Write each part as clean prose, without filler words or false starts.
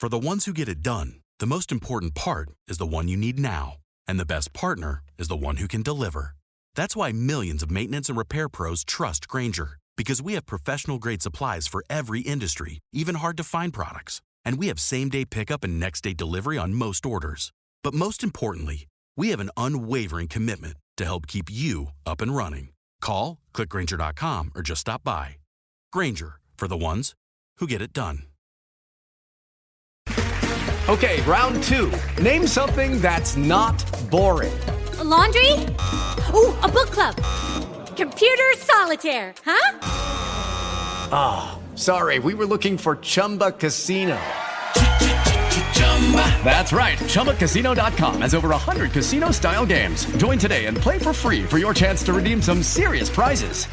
For the ones who get it done, the most important part is the one you need now. And the best partner is the one who can deliver. That's why millions of maintenance and repair pros trust Grainger, because we have professional-grade supplies for every industry, even hard-to-find products. And we have same-day pickup and next-day delivery on most orders. But most importantly, we have an unwavering commitment to help keep you up and running. Call, click Grainger.com, or just stop by. Grainger, for the ones who get it done. Okay, round two. Name something that's not boring. A laundry? Ooh, a book club. Computer solitaire, huh? Ah, sorry, we were looking for Chumba Casino. That's right, ChumbaCasino.com has over 100 casino-style games. Join today and play for free for your chance to redeem some serious prizes.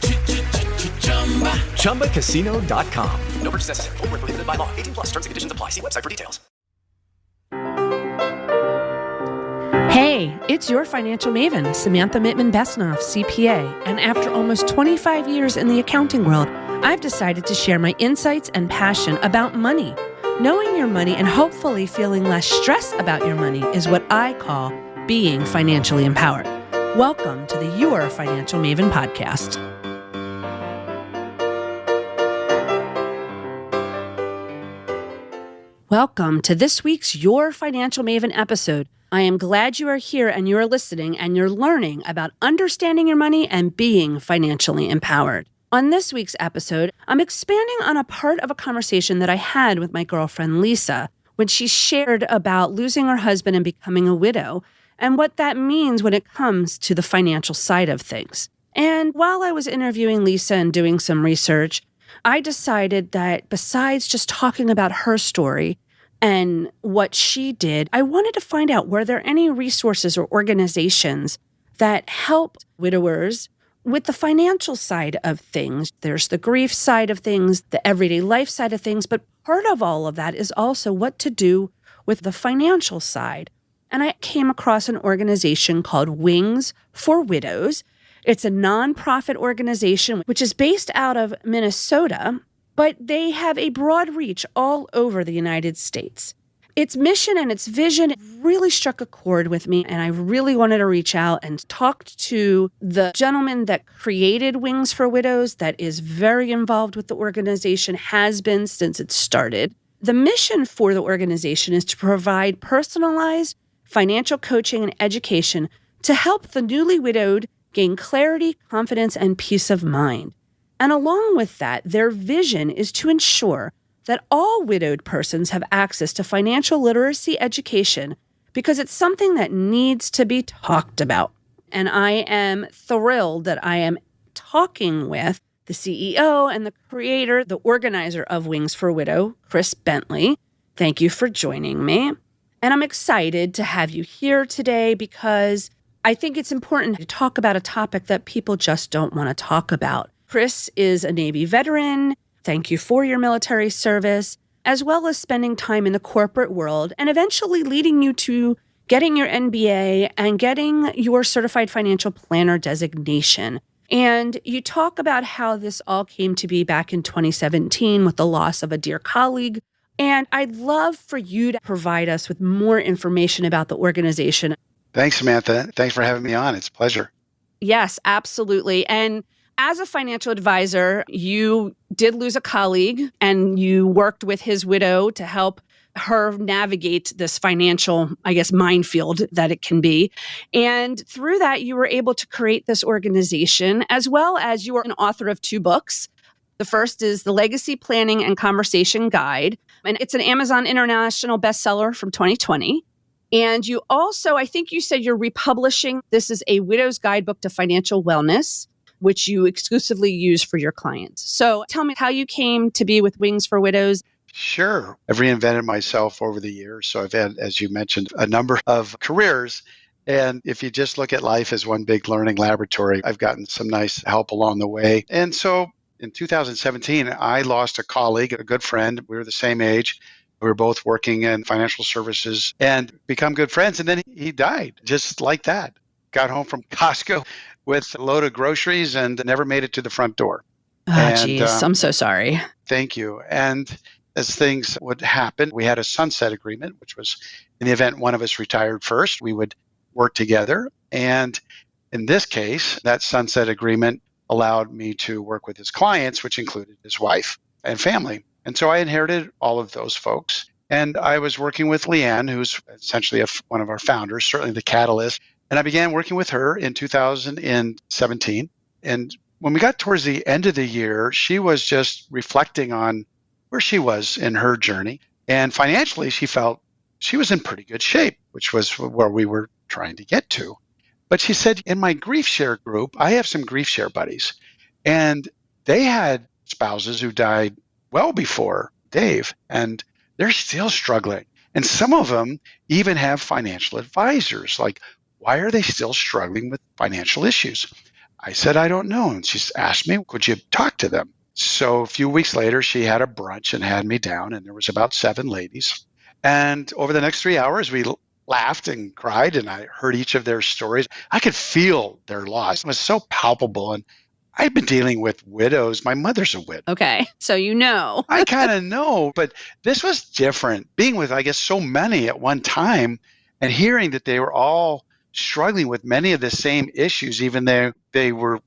ChumbaCasino.com. No purchase necessary. Void where prohibited by law. 18 plus. Terms and conditions apply. See website for details. Hey, it's Your Financial Maven, Samantha M, Besnoff, CPA. And after almost 25 years in the accounting world, I've decided to share my insights and passion about money. Knowing your money and hopefully feeling less stress about your money is what I call being financially empowered. Welcome to the Your Financial Maven podcast. Welcome to this week's Your Financial Maven episode. I am glad you are here and you're listening and you're learning about understanding your money and being financially empowered. On this week's episode, I'm expanding on a part of a conversation that I had with my girlfriend Lisa when she shared about losing her husband and becoming a widow and what that means when it comes to the financial side of things. And while I was interviewing Lisa and doing some research, I decided that besides just talking about her story and what she did, I wanted to find out, were there any resources or organizations that help widowers with the financial side of things? There's the grief side of things, the everyday life side of things, but part of all of that is also what to do with the financial side. And I came across an organization called Wings for Widows. It's a nonprofit organization which is based out of Minnesota, but they have a broad reach all over the United States. Its mission and its vision really struck a chord with me, and I really wanted to reach out and talk to the gentleman that created Wings for Widows, that is very involved with the organization, has been since it started. The mission for the organization is to provide personalized financial coaching and education to help the newly widowed gain clarity, confidence, and peace of mind. And along with that, their vision is to ensure that all widowed persons have access to financial literacy education because it's something that needs to be talked about. And I am thrilled that I am talking with the CEO and the creator, the organizer of Wings for Widow, Chris Bentley. Thank you for joining me. And I'm excited to have you here today because I think it's important to talk about a topic that people just don't want to talk about. Chris is a Navy veteran. Thank you for your military service, as well as spending time in the corporate world and eventually leading you to getting your MBA and getting your certified financial planner designation. And you talk about how this all came to be back in 2017 with the loss of a dear colleague. And I'd love for you to provide us with more information about the organization. Thanks, Samantha. Thanks for having me on. It's a pleasure. Yes, absolutely. And as a financial advisor, you did lose a colleague and you worked with his widow to help her navigate this financial, minefield that it can be. And through that, you were able to create this organization, as well as you are an author of 2 books. The first is The Legacy Planning and Conversation Guide, and it's an Amazon International bestseller from 2020. And you also, I think you said you're republishing, this is a Widow's Guidebook to Financial Wellness, which you exclusively use for your clients. So tell me how you came to be with Wings for Widows. Sure. I've reinvented myself over the years. So I've had, as you mentioned, a number of careers. And if you just look at life as one big learning laboratory, I've gotten some nice help along the way. And so in 2017, I lost a colleague, a good friend. We were the same age. We were both working in financial services and become good friends. And then he died just like that. Got home from Costco with a load of groceries and never made it to the front door. Oh, geez. I'm so sorry. Thank you. And as things would happen, we had a sunset agreement, which was in the event one of us retired first, we would work together. And in this case, that sunset agreement allowed me to work with his clients, which included his wife and family. And so I inherited all of those folks. And I was working with Leanne, who's essentially one of our founders, certainly the catalyst. And I began working with her in 2017. And when we got towards the end of the year, she was just reflecting on where she was in her journey. And financially, she felt she was in pretty good shape, which was where we were trying to get to. But she said, in my grief share group, I have some grief share buddies. And they had spouses who died well before Dave, and they're still struggling. And some of them even have financial advisors. Like, why are they still struggling with financial issues? I said, I don't know. And she asked me, could you talk to them? So a few weeks later, she had a brunch and had me down, and there was about 7 ladies. And over the next 3 hours, we laughed and cried, and I heard each of their stories. I could feel their loss. It was so palpable. And I've been dealing with widows. My mother's a widow. Okay. So you know. I kind of know, but this was different. Being with, I guess, so many at one time and hearing that they were all struggling with many of the same issues, even though they were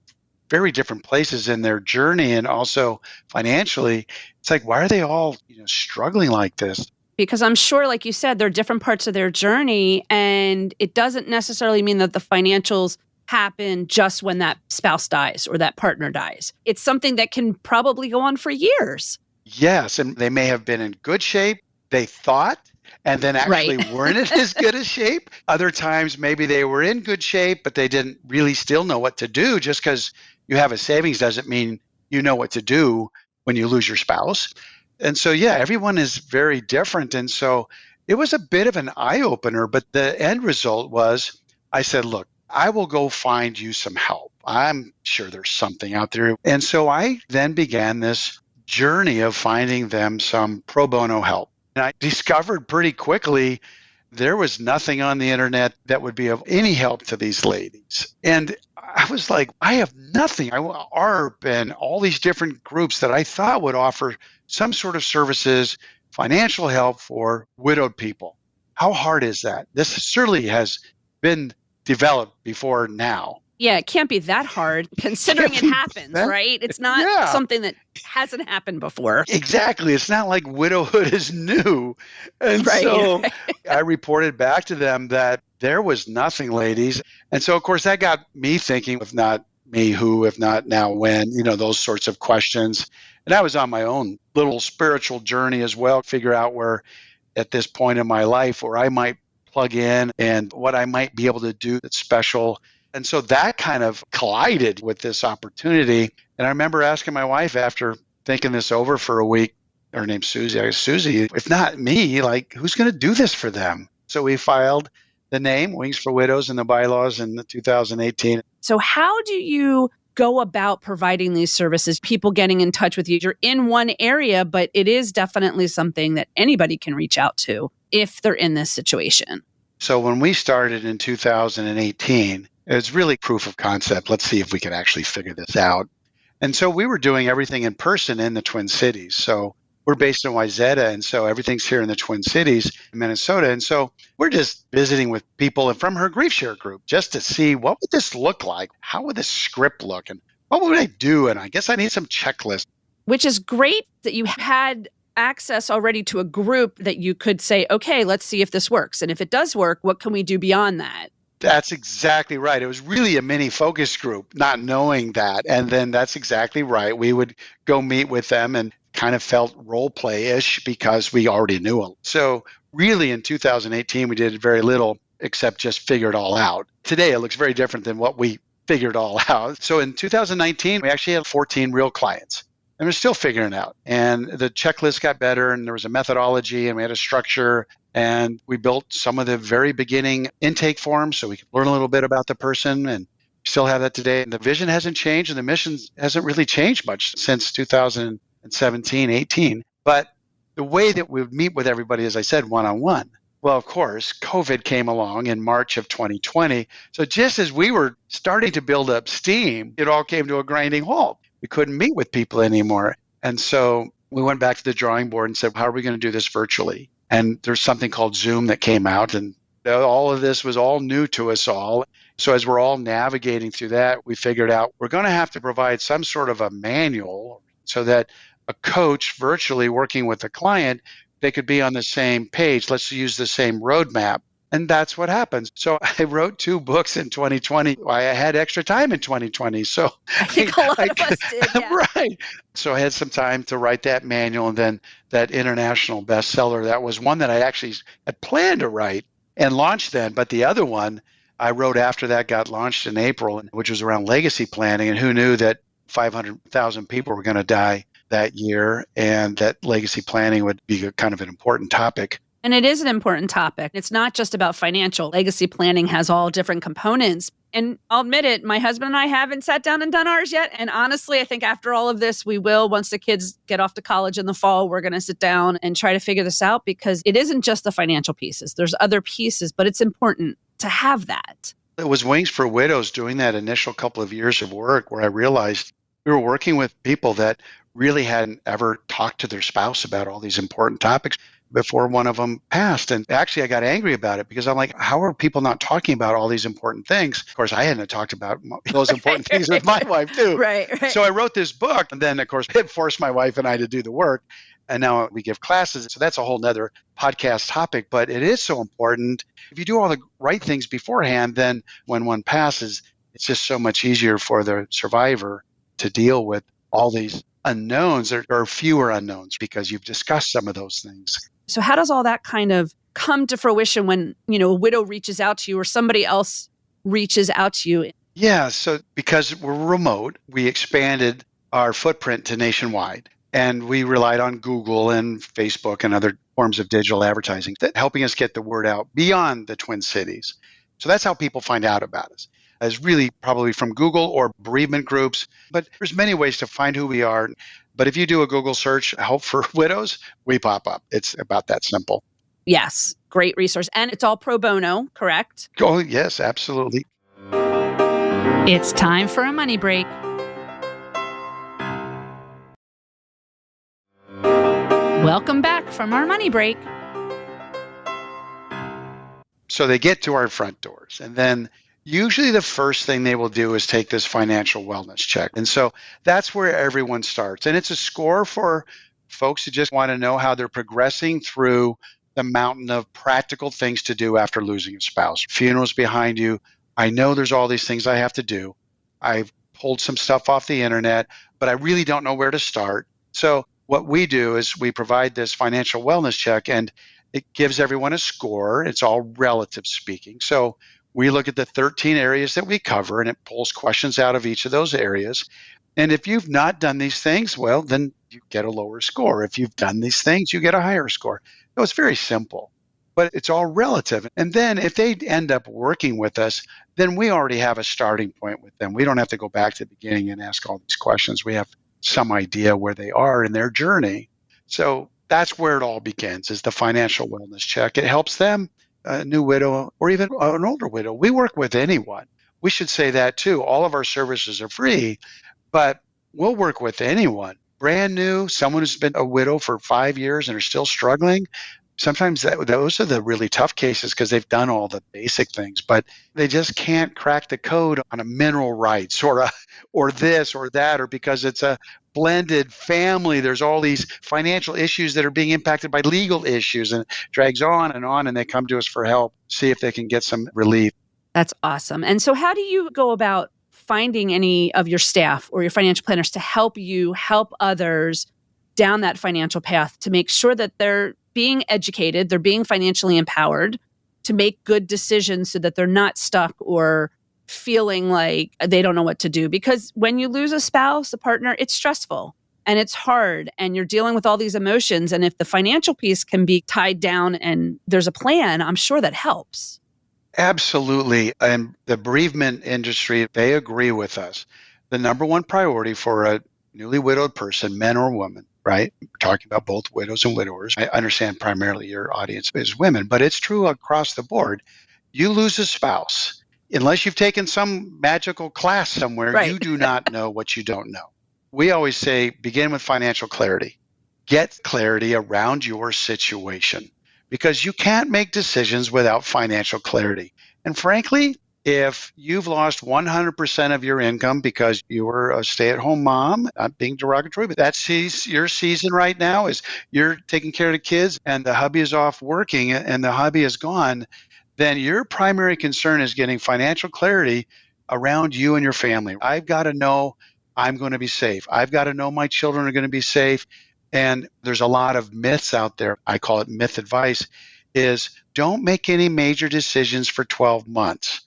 very different places in their journey and also financially. It's like, why are they all struggling like this? Because I'm sure, like you said, there are different parts of their journey, and it doesn't necessarily mean that the financials happen just when that spouse dies or that partner dies. It's something that can probably go on for years. Yes, and they may have been in good shape, they thought, and then actually weren't in as good a shape. Other times, maybe they were in good shape, but they didn't really still know what to do. Just because you have a savings doesn't mean you know what to do when you lose your spouse. And so, yeah, everyone is very different. And so it was a bit of an eye-opener, but the end result was I said, look, I will go find you some help. I'm sure there's something out there. And so I then began this journey of finding them some pro bono help. And I discovered pretty quickly there was nothing on the internet that would be of any help to these ladies. And I was like, I have nothing. ARP and all these different groups that I thought would offer some sort of services, financial help for widowed people. How hard is that? This certainly has been developed before now. Yeah, it can't be that hard considering it happens, right? It's not something that hasn't happened before. Exactly. It's not like widowhood is new. And so I reported back to them that there was nothing, ladies. And so, of course, that got me thinking, if not me, who, if not now, when, those sorts of questions. And I was on my own little spiritual journey as well, figure out where at this point in my life where I might plug in and what I might be able to do that's special. And so that kind of collided with this opportunity. And I remember asking my wife after thinking this over for a week, her name's Susie. I go, Susie, if not me, who's going to do this for them? So we filed the name, Wings for Widows, in the bylaws in 2018. So how do you go about providing these services, people getting in touch with you? You're in one area, but it is definitely something that anybody can reach out to if they're in this situation. So when we started in 2018, it was really proof of concept. Let's see if we can actually figure this out. And so we were doing everything in person in the Twin Cities. So we're based in Wayzata, and so everything's here in the Twin Cities, Minnesota. And so we're just visiting with people from her grief share group just to see what would this look like? How would this script look? And what would I do? And I guess I need some checklists. Which is great that you had access already to a group that you could say, okay, let's see if this works. And if it does work, what can we do beyond that? That's exactly right. It was really a mini focus group, not knowing that. And then that's exactly right. We would go meet with them and kind of felt role play-ish because we already knew them. So really in 2018, we did very little except just figure it all out. Today, it looks very different than what we figured all out. So in 2019, we actually had 14 real clients. And we're still figuring it out. And the checklist got better, and there was a methodology, and we had a structure, and we built some of the very beginning intake forms so we could learn a little bit about the person, and still have that today. And the vision hasn't changed, and the mission hasn't really changed much since 2017, 18. But the way that we would meet with everybody, as I said, one-on-one. Well, of course, COVID came along in March of 2020. So just as we were starting to build up steam, it all came to a grinding halt. We couldn't meet with people anymore. And so we went back to the drawing board and said, how are we going to do this virtually? And there's something called Zoom that came out, and all of this was all new to us all. So as we're all navigating through that, we figured out we're going to have to provide some sort of a manual so that a coach virtually working with a client, they could be on the same page. Let's use the same roadmap. And that's what happens. So I wrote 2 books in 2020. I had extra time in 2020. So I think a lot of us did. Yeah. Right. So I had some time to write that manual, and then that international bestseller. That was one that I actually had planned to write and launch then. But the other one I wrote after that got launched in April, which was around legacy planning. And who knew that 500,000 people were going to die that year, and that legacy planning would be kind of an important topic. And it is an important topic. It's not just about financial. Legacy planning has all different components. And I'll admit it, my husband and I haven't sat down and done ours yet. And honestly, I think after all of this, we will. Once the kids get off to college in the fall, we're going to sit down and try to figure this out, because it isn't just the financial pieces. There's other pieces, but it's important to have that. It was Wings for Widows doing that initial couple of years of work where I realized we were working with people that really hadn't ever talked to their spouse about all these important topics before one of them passed. And actually, I got angry about it because I'm like, how are people not talking about all these important things? Of course, I hadn't talked about those important things with my wife too. Right. So I wrote this book, and then of course, it forced my wife and I to do the work. And now we give classes. So that's a whole nother podcast topic, but it is so important. If you do all the right things beforehand, then when one passes, it's just so much easier for the survivor to deal with all these unknowns. There are fewer unknowns because you've discussed some of those things. So how does all that kind of come to fruition when, a widow reaches out to you or somebody else reaches out to you? Yeah, so because we're remote, we expanded our footprint to nationwide. And we relied on Google and Facebook and other forms of digital advertising that helping us get the word out beyond the Twin Cities. So that's how people find out about us, is really probably from Google or bereavement groups. But there's many ways to find who we are. But if you do a Google search, Help for Widows, we pop up. It's about that simple. Yes, great resource. And it's all pro bono, correct? Oh, yes, absolutely. It's time for a money break. Welcome back from our money break. So they get to our front doors, and then usually the first thing they will do is take this financial wellness check. And so that's where everyone starts. And it's a score for folks who just want to know how they're progressing through the mountain of practical things to do after losing a spouse. Funerals behind you. I know there's all these things I have to do. I've pulled some stuff off the internet, but I really don't know where to start. So what we do is we provide this financial wellness check, and it gives everyone a score. It's all relative speaking. So we look at the 13 areas that we cover, and it pulls questions out of each of those areas. And if you've not done these things, well, then you get a lower score. If you've done these things, you get a higher score. So it's very simple, but it's all relative. And then if they end up working with us, then we already have a starting point with them. We don't have to go back to the beginning and ask all these questions. We have some idea where they are in their journey. So that's where it all begins, is the financial wellness check. It helps them, a new widow or even an older widow. We work with anyone. We should say that too. All of our services are free, but we'll work with anyone. Brand new, someone who's been a widow for 5 years and are still struggling. Sometimes those are the really tough cases because they've done all the basic things, but they just can't crack the code on a mineral rights or this or that, or because it's a blended family. There's all these financial issues that are being impacted by legal issues, and it drags on, and they come to us for help, see if they can get some relief. That's awesome. And so how do you go about finding any of your staff or your financial planners to help you help others down that financial path to make sure that they're being educated, they're being financially empowered to make good decisions so that they're not stuck or feeling like they don't know what to do? Because when you lose a spouse, a partner, it's stressful and it's hard and you're dealing with all these emotions. And if the financial piece can be tied down and there's a plan, I'm sure that helps. Absolutely. And the bereavement industry, they agree with us. The number one priority for a newly widowed person, men or women, right? We're talking about both widows and widowers. I understand primarily your audience is women, but it's true across the board. You lose a spouse, unless you've taken some magical class somewhere, right. You do not know what you don't know. We always say, begin with financial clarity. get clarity around your situation because you can't make decisions without financial clarity. And frankly, if you've lost 100% of your income because you were a stay-at-home mom, not being derogatory, but that's your season right now is you're taking care of the kids and the hubby is off working and the hubby is gone, then your primary concern is getting financial clarity around you and your family. I've got to know I'm going to be safe. I've got to know my children are going to be safe. And there's a lot of myths out there. I call it myth advice, is don't make any major decisions for 12 months.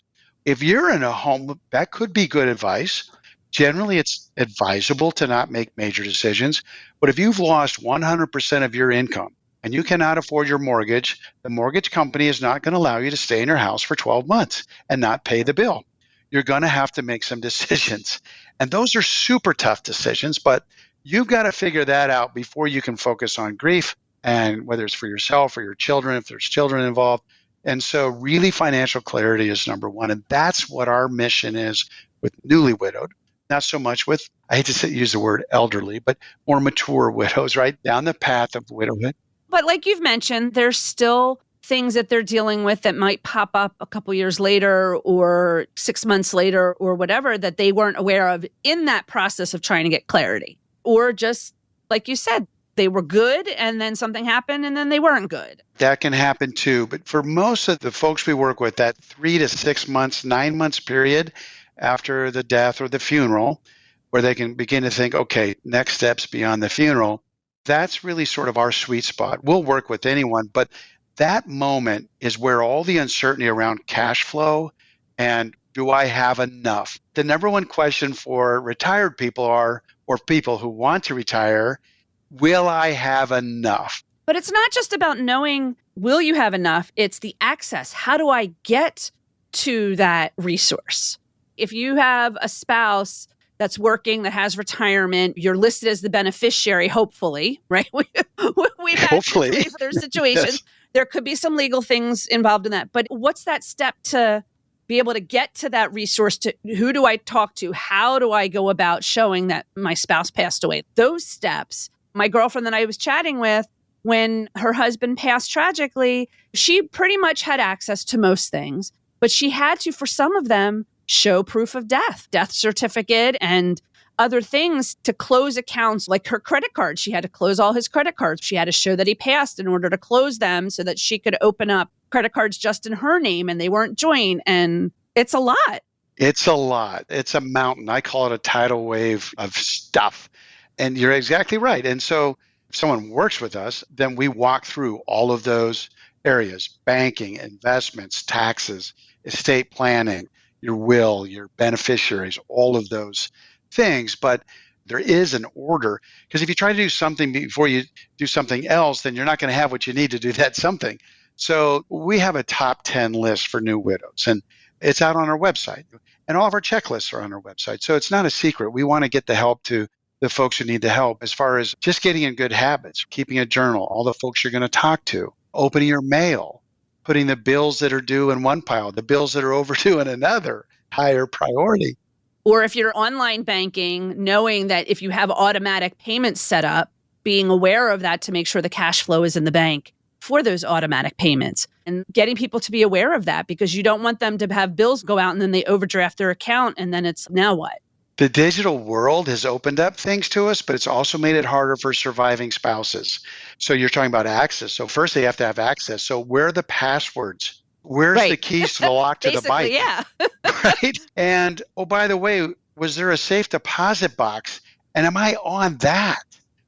If you're in a home, that could be good advice. Generally, it's advisable to not make major decisions. But if you've lost 100% of your income and you cannot afford your mortgage, the mortgage company is not going to allow you to stay in your house for 12 months and not pay the bill. You're going to have to make some decisions. And those are super tough decisions, but you've got to figure that out before you can focus on grief, and whether it's for yourself or your children, if there's children involved. And so really financial clarity is number one. And that's what our mission is with newly widowed. Not so much with, I hate to use the word elderly, but more mature widows, right? Down the path of widowhood. But like you've mentioned, there's still things that they're dealing with that might pop up a couple years later or 6 months later or whatever that they weren't aware of in that process of trying to get clarity. Or just, like you said, they were good and then something happened and then they weren't good. That can happen too. But for most of the folks we work with, that 3 to 6 months, 9 months period after the death or the funeral, where they can begin to think, okay, next steps beyond the funeral, that's really sort of our sweet spot. We'll work with anyone, but that moment is where all the uncertainty around cash flow and do I have enough? The number one question for retired people or people who want to retire, will I have enough? But it's not just about knowing, will you have enough? It's the access. How do I get to that resource? If you have a spouse that's working, that has retirement, you're listed as the beneficiary, hopefully, right? We've had Hopefully. there's situations. Yes. There could be some legal things involved in that. But what's that step to be able to get to that resource? To who do I talk to? How do I go about showing that my spouse passed away? Those steps. My girlfriend that I was chatting with, when her husband passed tragically, she pretty much had access to most things, but she had to, for some of them, show proof of death certificate and other things to close accounts like her credit card. She had to close all his credit cards. She had to show that he passed in order to close them so that she could open up credit cards just in her name and they weren't joint. And it's a lot. It's a lot. It's a mountain. I call it a tidal wave of stuff. And you're exactly right. And so if someone works with us, then we walk through all of those areas: banking, investments, taxes, estate planning, your will, your beneficiaries, all of those things. But there is an order, because if you try to do something before you do something else, then you're not going to have what you need to do that something. So we have a top 10 list for new widows, and it's out on our website. And all of our checklists are on our website. So it's not a secret. We want to get the help to the folks who need the help as far as just getting in good habits, keeping a journal, all the folks you're going to talk to, opening your mail, putting the bills that are due in one pile, the bills that are overdue in another, higher priority. Or if you're online banking, knowing that if you have automatic payments set up, being aware of that to make sure the cash flow is in the bank for those automatic payments, and getting people to be aware of that, because you don't want them to have bills go out and then they overdraft their account and then it's now what? The digital world has opened up things to us, but it's also made it harder for surviving spouses. So you're talking about access. So first they have to have access. So where are the passwords? Where's the keys to the lock to the bike? Yeah. Right? And, oh, by the way, was there a safe deposit box? And am I on that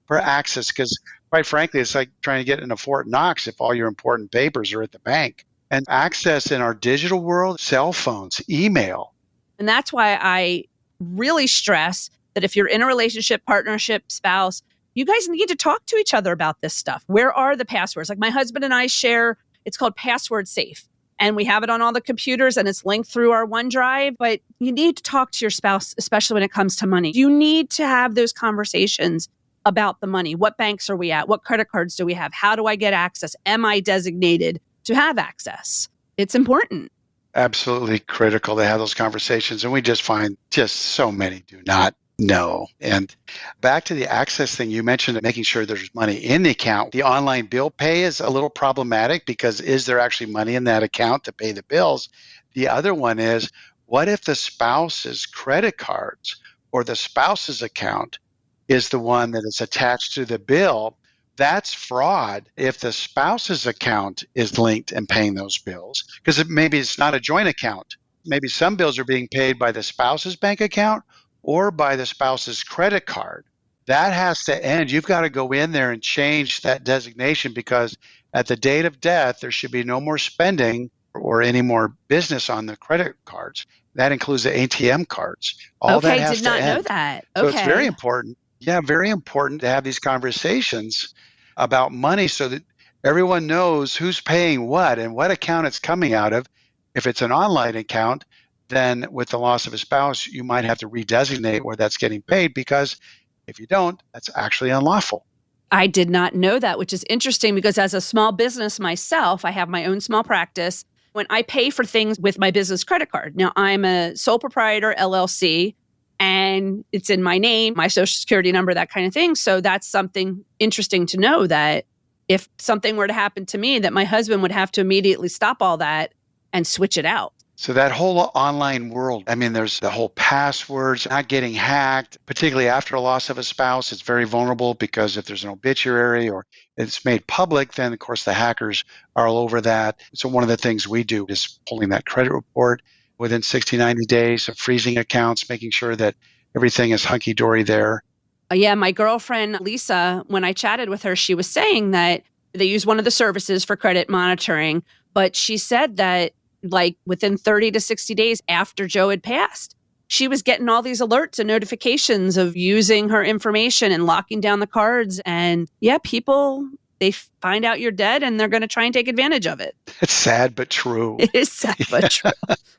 for access? Because quite frankly, it's like trying to get into Fort Knox if all your important papers are at the bank. And access in our digital world, cell phones, email. And that's why I really stress that if you're in a relationship, partnership, spouse, you guys need to talk to each other about this stuff. Where are the passwords? Like my husband and I share, it's called Password Safe. And we have it on all the computers and it's linked through our OneDrive. But you need to talk to your spouse, especially when it comes to money. You need to have those conversations about the money. What banks are we at? What credit cards do we have? How do I get access? Am I designated to have access? It's important. Absolutely critical to have those conversations. And we just find just so many do not No. And back to the access thing, you mentioned making sure there's money in the account. The online bill pay is a little problematic because is there actually money in that account to pay the bills? The other one is, what if the spouse's credit cards or the spouse's account is the one that is attached to the bill? That's fraud if the spouse's account is linked and paying those bills, because maybe it's not a joint account. Maybe some bills are being paid by the spouse's bank account or by the spouse's credit card. That has to end. You've got to go in there and change that designation, because at the date of death, there should be no more spending or any more business on the credit cards. That includes the ATM cards. All that has did not to end. know that. So Okay. it's very important. Yeah, very important to have these conversations about money so that everyone knows who's paying what and what account it's coming out of. If it's an online account, then with the loss of a spouse, you might have to redesignate where that's getting paid, because if you don't, that's actually unlawful. I did not know that, which is interesting because as a small business myself, I have my own small practice. When I pay for things with my business credit card, now I'm a sole proprietor LLC, and it's in my name, my social security number, that kind of thing. So that's something interesting to know, that if something were to happen to me, that my husband would have to immediately stop all that and switch it out. So that whole online world, I mean, there's the whole passwords, not getting hacked, particularly after a loss of a spouse. It's very vulnerable because if there's an obituary or it's made public, then of course the hackers are all over that. So one of the things we do is pulling that credit report within 60, 90 days of freezing accounts, making sure that everything is hunky-dory there. Yeah, my girlfriend, Lisa, when I chatted with her, she was saying that they use one of the services for credit monitoring, but she said that like within 30 to 60 days after Joe had passed, she was getting all these alerts and notifications of using her information and locking down the cards. And yeah, people, they find out you're dead and they're going to try and take advantage of it. It's sad, but true. It is sad, but true.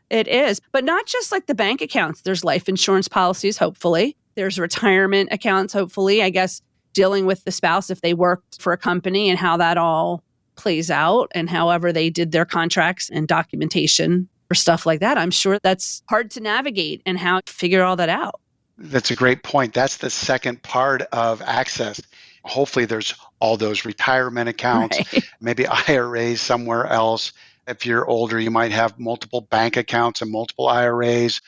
It is. But not just like the bank accounts. There's life insurance policies, hopefully. There's retirement accounts, hopefully. I guess dealing with the spouse if they worked for a company and how that all plays out and however they did their contracts and documentation for stuff like that. I'm sure that's hard to navigate and how to figure all that out. That's a great point. That's the second part of access. Hopefully there's all those retirement accounts, Right. maybe IRAs somewhere else. If you're older, you might have multiple bank accounts and multiple IRAs,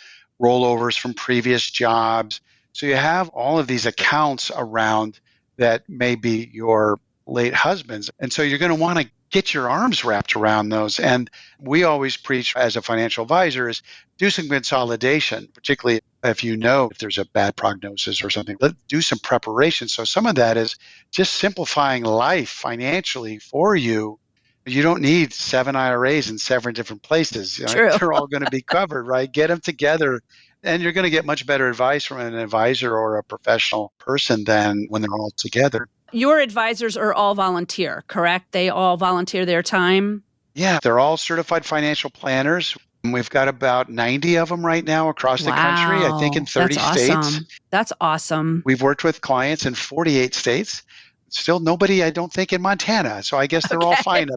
rollovers from previous jobs. So you have all of these accounts around that may be your late husband's. And so you're going to want to get your arms wrapped around those. And we always preach as a financial advisor is do some consolidation, particularly if you know if there's a bad prognosis or something. Let's do some preparation. So some of that is just simplifying life financially for you. You don't need 7 IRAs in 7 different places. True. They're all going to be covered, right? Get them together. And you're going to get much better advice from an advisor or a professional person than when they're all together. Your advisors are all volunteer, correct? They all volunteer their time? Yeah, they're all certified financial planners. We've got about 90 of them right now across the country, I think in 30 That's states. awesome. That's awesome. We've worked with clients in 48 states. Still nobody, I don't think, in Montana. So I guess they're all fine.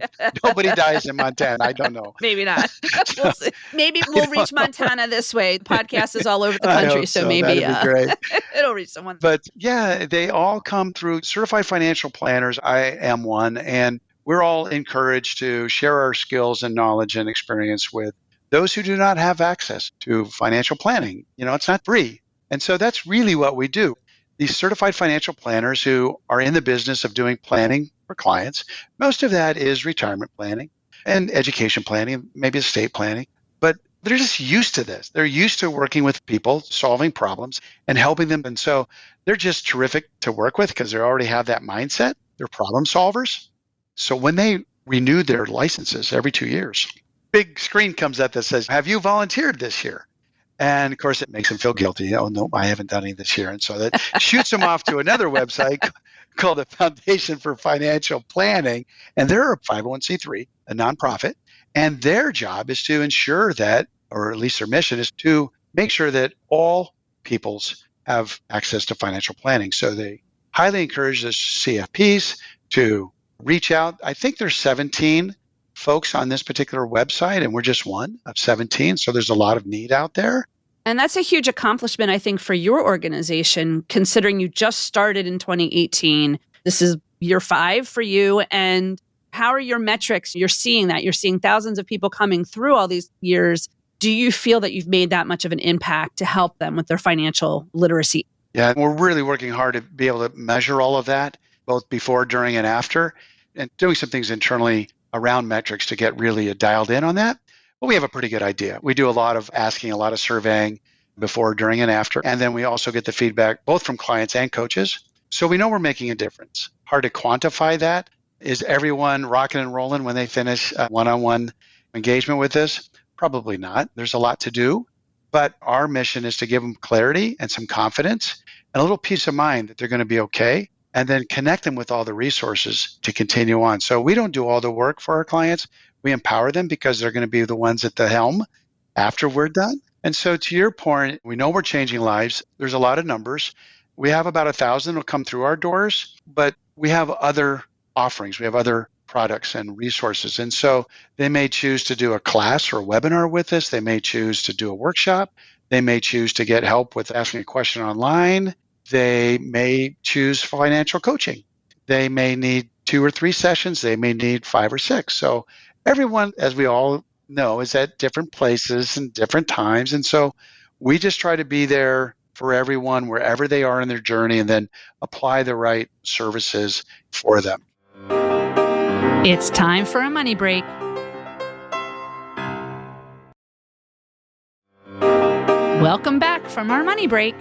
Nobody dies in Montana. I don't know. Maybe not. We'll see. Maybe we'll reach Montana this way. The podcast is all over the country, so maybe that'd be great. it'll reach someone. But yeah, they all come through certified financial planners. I am one. And we're all encouraged to share our skills and knowledge and experience with those who do not have access to financial planning. It's not free. And so that's really what we do. These certified financial planners who are in the business of doing planning for clients, most of that is retirement planning and education planning, maybe estate planning, but they're just used to this. They're used to working with people, solving problems and helping them. And so they're just terrific to work with because they already have that mindset. They're problem solvers. So when they renew their licenses every 2 years, big screen comes up that says, have you volunteered this year? And of course, it makes them feel guilty. Oh, no, I haven't done any this year. And so that shoots them off to another website called the Foundation for Financial Planning. And they're a 501c3, a nonprofit. And their job is to ensure that, or at least their mission is to make sure that all peoples have access to financial planning. So they highly encourage the CFPs to reach out. I think there's 17 folks on this particular website, and we're just one of 17. So there's a lot of need out there. And that's a huge accomplishment, I think, for your organization, considering you just started in 2018. This is year 5 for you. And how are your metrics? You're seeing that. You're seeing thousands of people coming through all these years. Do you feel that you've made that much of an impact to help them with their financial literacy? Yeah, we're really working hard to be able to measure all of that, both before, during, and after, and doing some things internally around metrics to get really dialed in on that. But we have a pretty good idea. We do a lot of asking, a lot of surveying before, during, and after. And then we also get the feedback both from clients and coaches. So we know we're making a difference. Hard to quantify that. Is everyone rocking and rolling when they finish a one-on-one engagement with us? Probably not. There's a lot to do. But our mission is to give them clarity and some confidence and a little peace of mind that they're going to be okay, and then connect them with all the resources to continue on. So we don't do all the work for our clients. We empower them because they're going to be the ones at the helm after we're done. And so to your point, we know we're changing lives. There's a lot of numbers. We have about 1,000 will come through our doors, but we have other offerings. We have other products and resources. And so they may choose to do a class or a webinar with us. They may choose to do a workshop. They may choose to get help with asking a question online. They may choose financial coaching. They may need 2 or 3 sessions. They may need 5 or 6. So everyone, as we all know, is at different places and different times. And so we just try to be there for everyone wherever they are in their journey and then apply the right services for them. It's time for a money break. Welcome back from our money break.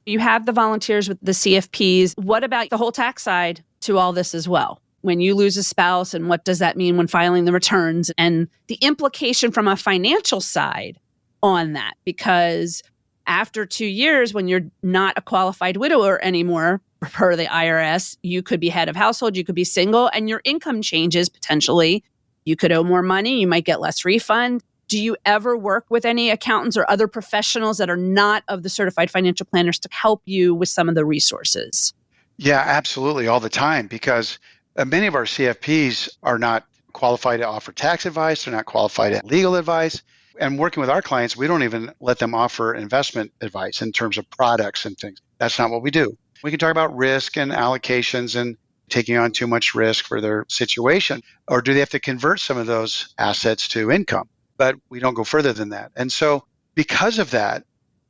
You have the volunteers with the CFPs. What about the whole tax side to all this as well? When you lose a spouse, and what does that mean when filing the returns, and the implication from a financial side on that? Because after 2 years, when you're not a qualified widower anymore, per the IRS, you could be head of household, you could be single, and your income changes potentially. You could owe more money, you might get less refund. Do you ever work with any accountants or other professionals that are not of the certified financial planners to help you with some of the resources? Yeah, absolutely, all the time, because many of our CFPs are not qualified to offer tax advice. They're not qualified to legal advice. And working with our clients, we don't even let them offer investment advice in terms of products and things. That's not what we do. We can talk about risk and allocations and taking on too much risk for their situation, or do they have to convert some of those assets to income? But we don't go further than that. And so because of that,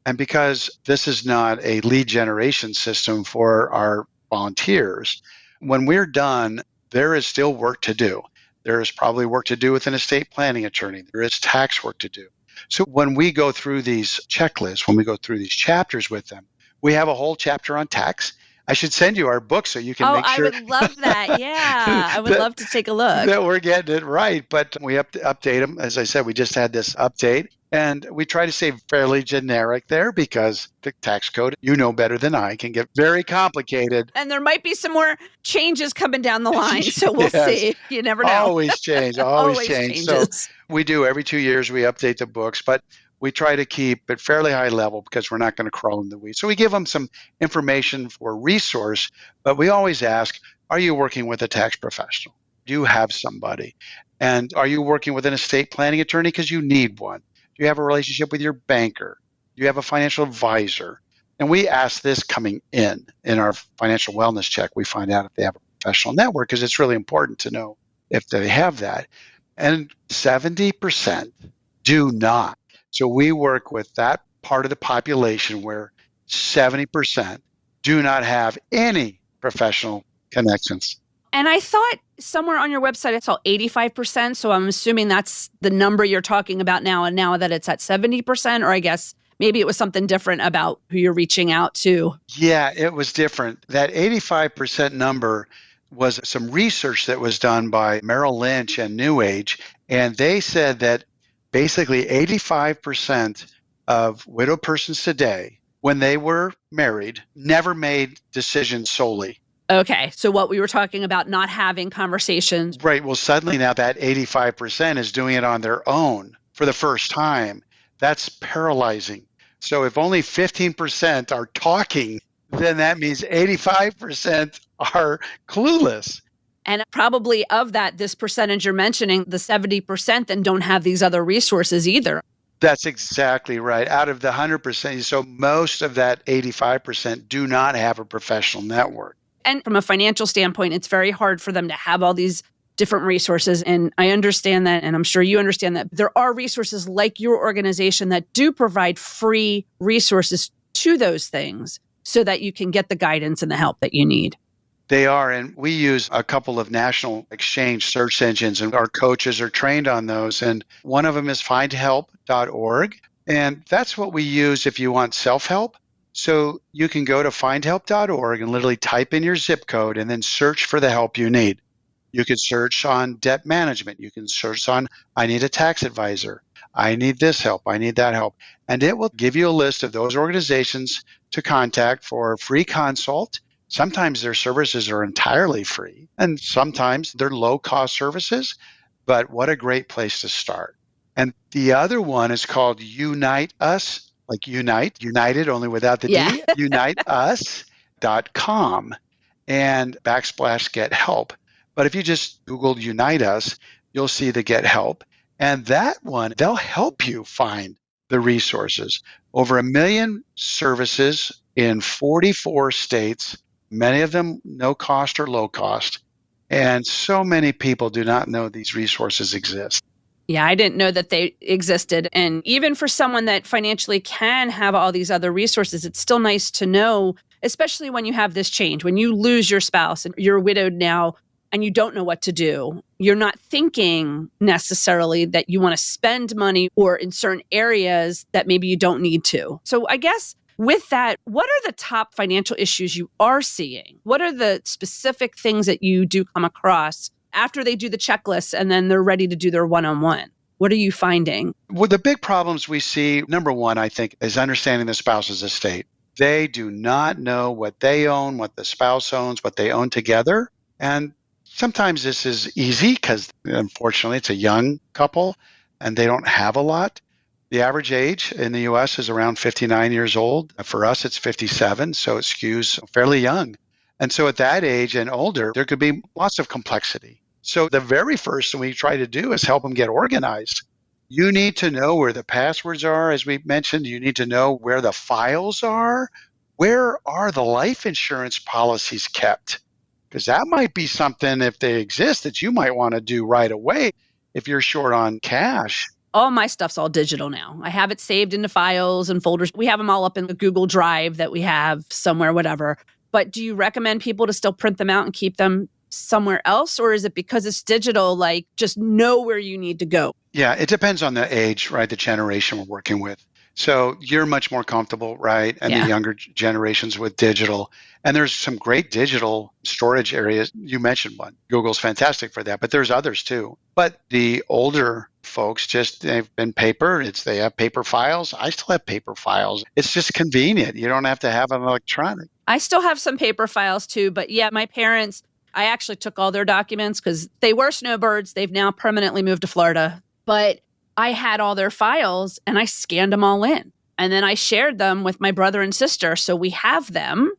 and because this is not a lead generation system for our volunteers, when we're done, there is still work to do. There is probably work to do with an estate planning attorney. There is tax work to do. So when we go through these checklists, when we go through these chapters with them, we have a whole chapter on tax. I should send you our book so you can make sure. Oh, I would love that. Yeah, I would love to take a look. That we're getting it right. But we have to update them. As I said, we just had this update. And we try to stay fairly generic there because the tax code, you know better than I, can get very complicated. And there might be some more changes coming down the line. So we'll see. You never know. Always change. Always change. Changes. So we do every 2 years, we update the books. But we try to keep it fairly high level because we're not going to crawl in the weeds. So we give them some information for resource, but we always ask, are you working with a tax professional? Do you have somebody? And are you working with an estate planning attorney because you need one? Do you have a relationship with your banker? Do you have a financial advisor? And we ask this coming in our financial wellness check. We find out if they have a professional network because it's really important to know if they have that. And 70% do not. So we work with that part of the population where 70% do not have any professional connections. And I thought somewhere on your website, I saw 85%. So I'm assuming that's the number you're talking about now. And now that it's at 70%, or I guess maybe it was something different about who you're reaching out to. Yeah, it was different. That 85% number was some research that was done by Merrill Lynch and New Age. And they said that basically 85% of widowed persons today, when they were married, never made decisions solely. Okay. So what we were talking about, not having conversations. Right. Well, suddenly now that 85% is doing it on their own for the first time. That's paralyzing. So if only 15% are talking, then that means 85% are clueless. And probably of that, this percentage you're mentioning, the 70% then don't have these other resources either. That's exactly right. Out of the 100%, so most of that 85% do not have a professional network. And from a financial standpoint, it's very hard for them to have all these different resources. And I understand that, and I'm sure you understand that there are resources like your organization that do provide free resources to those things so that you can get the guidance and the help that you need. They are, and we use a couple of national exchange search engines, and our coaches are trained on those. And one of them is findhelp.org, and that's what we use if you want self-help. So you can go to findhelp.org and literally type in your zip code and then search for the help you need. You can search on debt management. You can search on, I need a tax advisor. I need this help. I need that help. And it will give you a list of those organizations to contact for a free consult. Sometimes their services are entirely free, and sometimes they're low-cost services, but what a great place to start. And the other one is called Unite Us, like Unite, United, only without the D, uniteus.com and / get help. But if you just Google Unite Us, you'll see the get help. And that one, they'll help you find the resources. Over 1 million services in 44 states, many of them no cost or low cost. And so many people do not know these resources exist. Yeah, I didn't know that they existed. And even for someone that financially can have all these other resources, it's still nice to know, especially when you have this change, when you lose your spouse and you're widowed now and you don't know what to do. You're not thinking necessarily that you want to spend money or in certain areas that maybe you don't need to. So I guess with that, what are the top financial issues you are seeing? What are the specific things that you do come across after they do the checklist and then they're ready to do their one-on-one? What are you finding? Well, the big problems we see, number one, I think, is understanding the spouse's estate. They do not know what they own, what the spouse owns, what they own together. And sometimes this is easy because, unfortunately, it's a young couple and they don't have a lot. The average age in the U.S. is around 59 years old. For us, it's 57, so it skews fairly young. And so at that age and older, there could be lots of complexity. So the very first thing we try to do is help them get organized. You need to know where the passwords are, as we mentioned. You need to know where the files are. Where are the life insurance policies kept? Because that might be something, if they exist, that you might want to do right away if you're short on cash. All my stuff's all digital now. I have it saved into files and folders. We have them all up in the Google Drive that we have somewhere, whatever. But do you recommend people to still print them out and keep them somewhere else? Or is it because it's digital, like just know where you need to go? Yeah, it depends on the age, right? The generation we're working with. So you're much more comfortable, right? And the younger generations with digital. And there's some great digital storage areas. You mentioned one. Google's fantastic for that, but there's others too. But the older folks they've been paper. They have paper files. I still have paper files. It's just convenient. You don't have to have an electronic. I still have some paper files too, but yeah, my parents, I actually took all their documents because they were snowbirds. They've now permanently moved to Florida. But I had all their files and I scanned them all in. And then I shared them with my brother and sister. So we have them.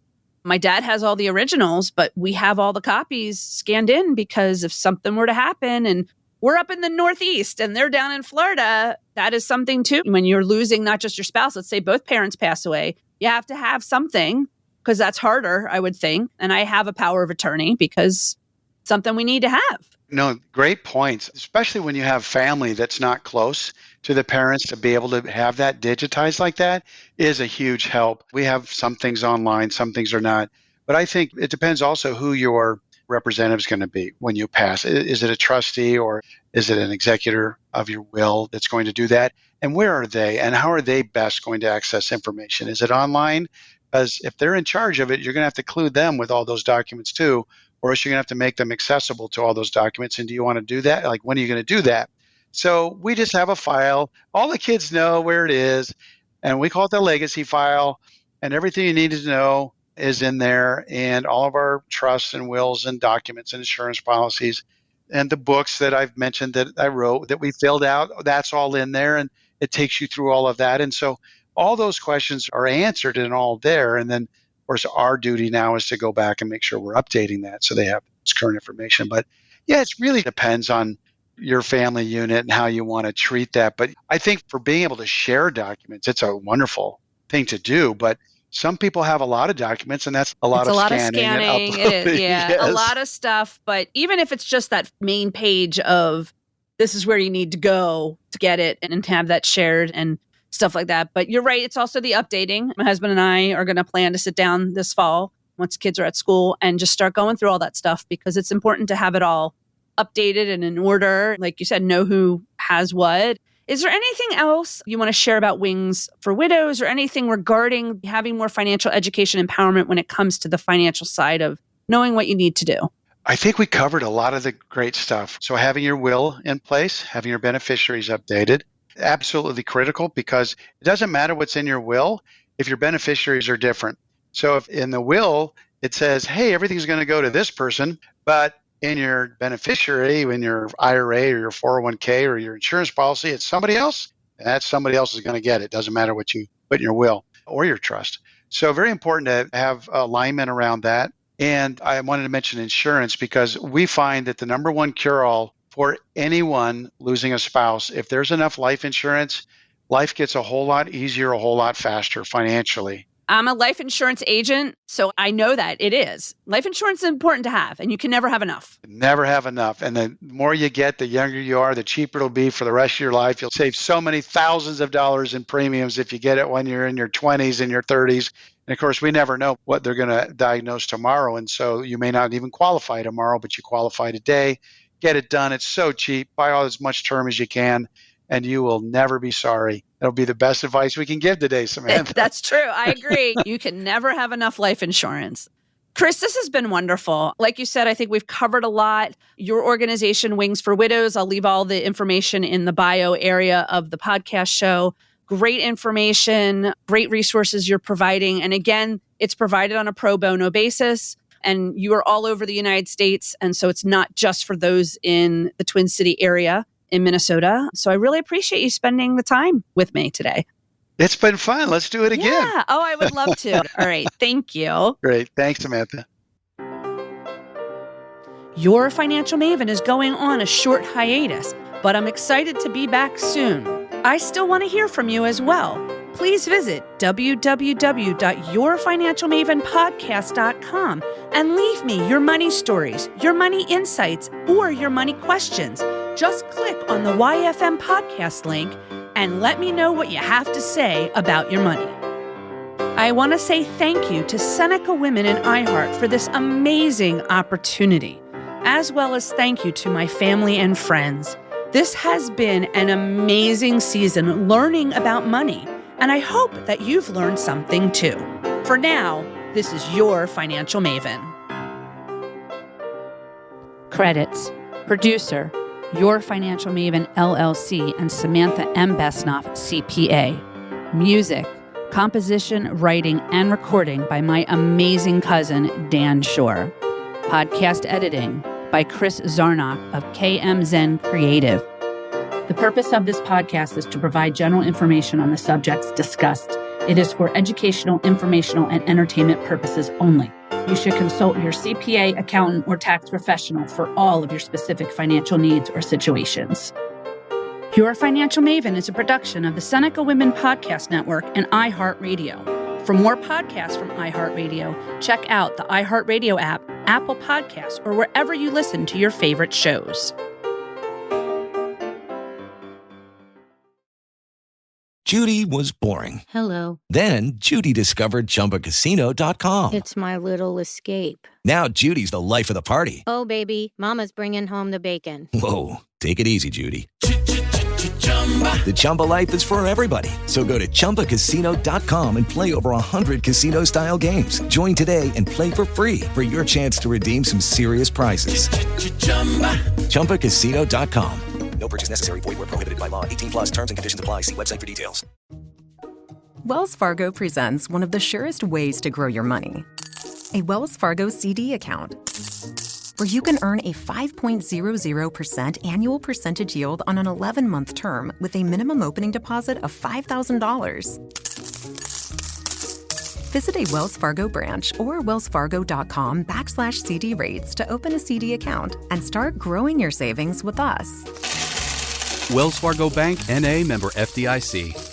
My dad has all the originals, but we have all the copies scanned in because if something were to happen and we're up in the Northeast and they're down in Florida, that is something too. When you're losing not just your spouse, let's say both parents pass away, you have to have something because that's harder, I would think. And I have a power of attorney because it's something we need to have. No, great points, especially when you have family that's not close to the parents. To be able to have that digitized like that is a huge help. We have some things online, some things are not. But I think it depends also who your representative is going to be when you pass. Is it a trustee or is it an executor of your will that's going to do that? And where are they and how are they best going to access information? Is it online? Because if they're in charge of it, you're going to have to include them with all those documents too. Or else you're going to have to make them accessible to all those documents. And do you want to do that? Like, when are you going to do that? So we just have a file. All the kids know where it is. And we call it the legacy file. And everything you need to know is in there. And all of our trusts and wills and documents and insurance policies and the books that I've mentioned that I wrote, that we filled out, that's all in there. And it takes you through all of that. And so all those questions are answered and all there. And then, of course, our duty now is to go back and make sure we're updating that so they have this current information. But yeah, it really depends on your family unit and how you want to treat that. But I think for being able to share documents, it's a wonderful thing to do. But some people have a lot of documents, and that's a lot of scanning. It is, yeah, Yes. a lot of stuff. But even if it's just that main page of this is where you need to go to get it and have that shared and stuff like that. But you're right. It's also the updating. My husband and I are going to plan to sit down this fall once kids are at school and just start going through all that stuff, because it's important to have it all updated and in order. Like you said, know who has what. Is there anything else you want to share about Wings for Widows, or anything regarding having more financial education empowerment when it comes to the financial side of knowing what you need to do? I think we covered a lot of the great stuff. So having your will in place, having your beneficiaries updated, absolutely critical, because it doesn't matter what's in your will if your beneficiaries are different. So if in the will, it says, hey, everything's going to go to this person, but in your beneficiary, in your IRA or your 401k or your insurance policy, it's somebody else, and that somebody else is going to get it. Doesn't matter what you put in your will or your trust. So very important to have alignment around that. And I wanted to mention insurance, because we find that the number one cure-all for anyone losing a spouse, if there's enough life insurance, life gets a whole lot easier, a whole lot faster financially. I'm a life insurance agent, so I know that it is. Life insurance is important to have, and you can never have enough. Never have enough. And the more you get, the younger you are, the cheaper it'll be for the rest of your life. You'll save so many thousands of dollars in premiums if you get it when you're in your 20s and your 30s. And of course, we never know what they're going to diagnose tomorrow. And so you may not even qualify tomorrow, but you qualify today. Get it done. It's so cheap. Buy all as much term as you can, and you will never be sorry. It'll be the best advice we can give today, Samantha. That's true. I agree. You can never have enough life insurance. Chris, this has been wonderful. Like you said, I think we've covered a lot. Your organization, Wings for Widows, I'll leave all the information in the bio area of the podcast show. Great information, great resources you're providing. And again, it's provided on a pro bono basis. And you are all over the United States. And so it's not just for those in the Twin City area in Minnesota. So I really appreciate you spending the time with me today. It's been fun. Let's do it again. Yeah. Oh, I would love to. All right. Thank you. Great. Thanks, Samantha. Your Financial Maven is going on a short hiatus, but I'm excited to be back soon. I still want to hear from you as well. Please visit www.yourfinancialmavenpodcast.com and leave me your money stories, your money insights, or your money questions. Just click on the YFM podcast link and let me know what you have to say about your money. I want to say thank you to Seneca Women in iHeart for this amazing opportunity, as well as thank you to my family and friends. This has been an amazing season learning about money, and I hope that you've learned something too. For now, this is Your Financial Maven. Credits: Producer, Your Financial Maven, LLC, and Samantha M. Besnoff, CPA. Music, composition, writing, and recording by my amazing cousin, Dan Shore. Podcast editing by Chris Zarnock of KM Zen Creative. The purpose of this podcast is to provide general information on the subjects discussed. It is for educational, informational, and entertainment purposes only. You should consult your CPA, accountant, or tax professional for all of your specific financial needs or situations. Your Financial Maven is a production of the Seneca Women Podcast Network and iHeartRadio. For more podcasts from iHeartRadio, check out the iHeartRadio app, Apple Podcasts, or wherever you listen to your favorite shows. Judy was boring. Hello. Then Judy discovered ChumbaCasino.com. It's my little escape. Now Judy's the life of the party. Oh, baby, mama's bringing home the bacon. Whoa, take it easy, Judy. The Chumba life is for everybody. So go to ChumbaCasino.com and play over 100 casino-style games. Join today and play for free for your chance to redeem some serious prizes. ChumbaCasino.com. No purchase necessary. Void where prohibited by law. 18+ terms and conditions apply. See website for details. Wells Fargo presents one of the surest ways to grow your money. A Wells Fargo CD account, where you can earn a 5.00% annual percentage yield on an 11-month term with a minimum opening deposit of $5,000. Visit a Wells Fargo branch or wellsfargo.com/CD rates to open a CD account and start growing your savings with us. Wells Fargo Bank, N.A., member FDIC.